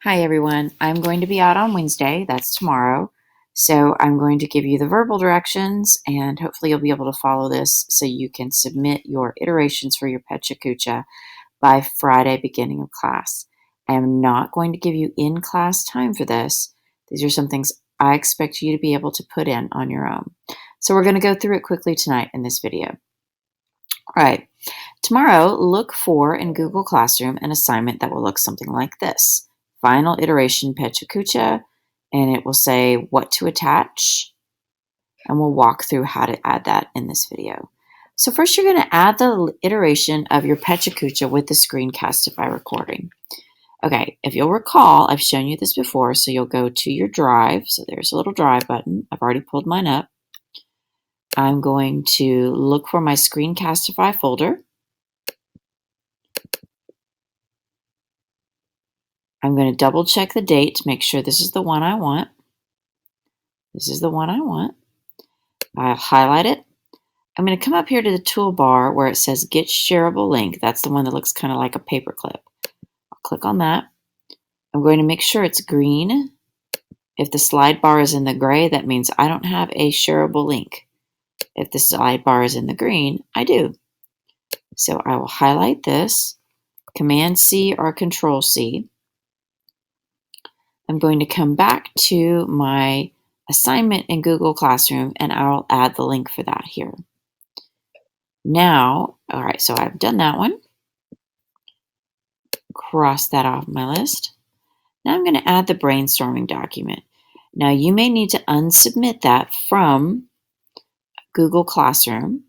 Hi everyone, I'm going to be out on Wednesday, that's tomorrow, so I'm going to give you the verbal directions and hopefully you'll be able to follow this so you can submit your iterations for your Pecha Kucha by Friday beginning of class. I am not going to give you in-class time for this. These are some things I expect you to be able to put in on your own. So we're going to go through it quickly tonight in this video. All right, tomorrow look for in Google Classroom an assignment that will look something like this. Final iteration Pecha Kucha, and it will say what to attach, and we'll walk through how to add that in this video. So first you're going to add the iteration of your Pecha Kucha with the Screencastify recording. Okay, if you'll recall, I've shown you this before, so you'll go to your drive. So there's a little drive button. I've already pulled mine up. I'm going to look for my Screencastify folder. I'm going to double check the date to make sure this is the one I want. This is the one I want. I'll highlight it. I'm going to come up here to the toolbar where it says Get Shareable Link. That's the one that looks kind of like a paperclip. I'll click on that. I'm going to make sure it's green. If the slide bar is in the gray, that means I don't have a shareable link. If the slide bar is in the green, I do. So I will highlight this, Command-C or Control-C. I'm going to come back to my assignment in Google Classroom and I'll add the link for that here. Now, all right, so I've done that one. Cross that off my list. Now I'm going to add the brainstorming document. Now you may need to unsubmit that from Google Classroom,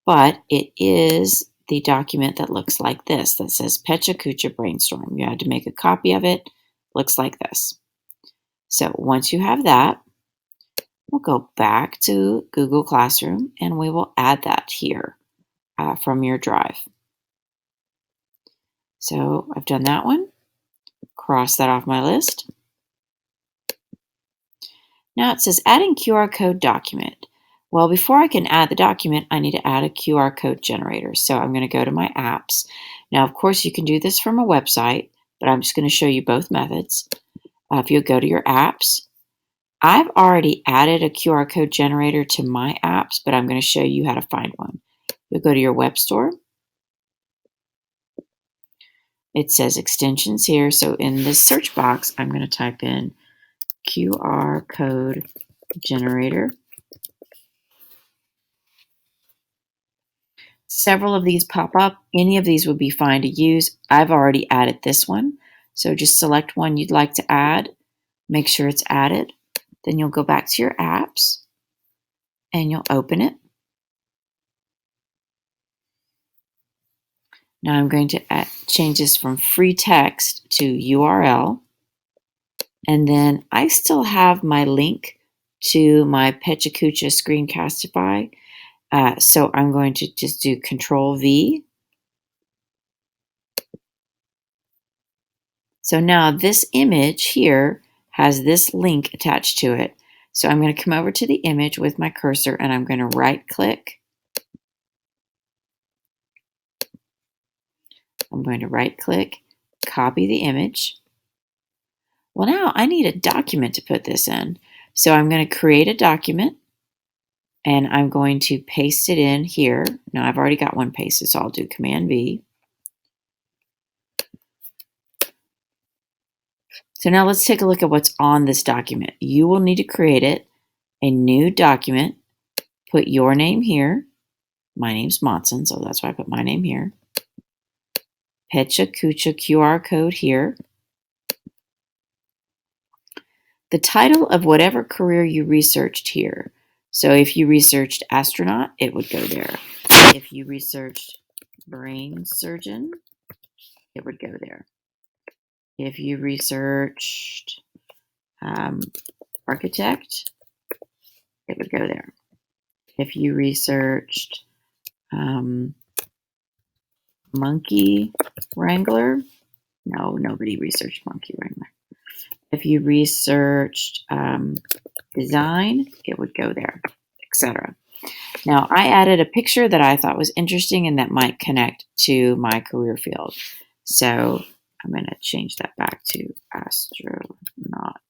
but it is the document that looks like this, that says Pecha Kucha Brainstorm. You had to make a copy of it. Looks like this. So once you have that, we'll go back to Google Classroom and we will add that here from your drive. So I've done that one. Cross that off my list. Now it says adding QR code document. Well, before I can add the document, I need to add a QR code generator. So I'm going to go to my apps. Now, of course, you can do this from a website, but I'm just going to show you both methods. If you go to your apps, I've already added a QR code generator to my apps, but I'm going to show you how to find one. You'll go to your web store. It says extensions here. So in this search box, I'm going to type in QR code generator. Several of these pop up. Any of these would be fine to use. I've already added this one. So just select one you'd like to add. Make sure it's added. Then you'll go back to your apps and you'll open it. Now I'm going to change this from free text to URL. And then I still have my link to my Pecha Kucha Screencastify. So I'm going to just do Control V. So now this image here has this link attached to it. So I'm going to come over to the image with my cursor and I'm going to right click. I'm going to right click, copy the image. Well, now I need a document to put this in. So I'm going to create a document and I'm going to paste it in here. Now I've already got one pasted, so I'll do Command V. So now let's take a look at what's on this document. You will need to create a new document. Put your name here. My name's Monson, so that's why I put my name here. Pecha Kucha QR code here. The title of whatever career you researched here. So if you researched astronaut, it would go there. If you researched brain surgeon, it would go there. If you researched architect, it would go there. If you researched monkey wrangler, no, nobody researched monkey wrangler. If you researched design, it would go there, etc. Now, I added a picture that I thought was interesting and that might connect to my career field. So I'm going to change that back to astronaut.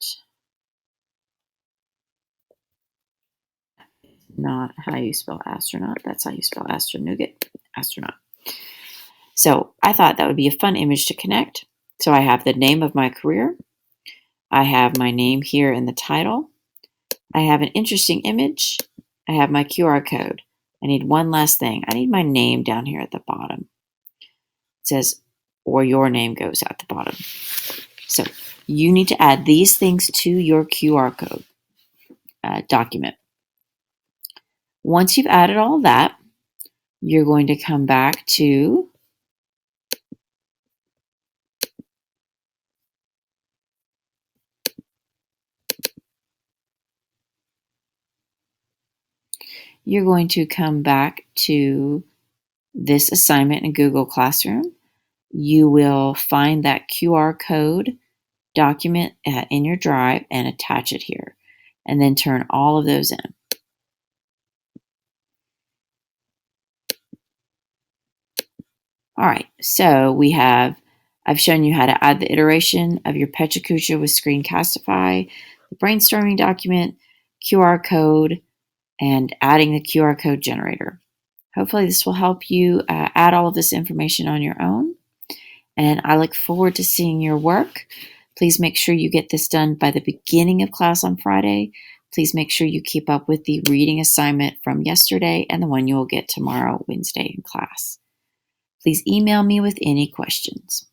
Not how you spell astronaut. That's how you spell astronougat. Astronaut. So I thought that would be a fun image to connect. So I have the name of my career. I have my name here in the title. I have an interesting image. I have my QR code. I need one last thing. I need my name down here at the bottom. It says, or your name goes at the bottom. So you need to add these things to your QR code document. Once you've added all that, you're going to come back to this assignment in Google Classroom. You will find that QR code document in your drive and attach it here, and then turn all of those in. All right, so I've shown you how to add the iteration of your PechaKucha with Screencastify, the brainstorming document, QR code, and adding the QR code generator. Hopefully this will help you add all of this information on your own, and I look forward to seeing your work. Please make sure you get this done by the beginning of class on Friday. Please make sure you keep up with the reading assignment from yesterday and the one you will get tomorrow, Wednesday, in class. Please email me with any questions.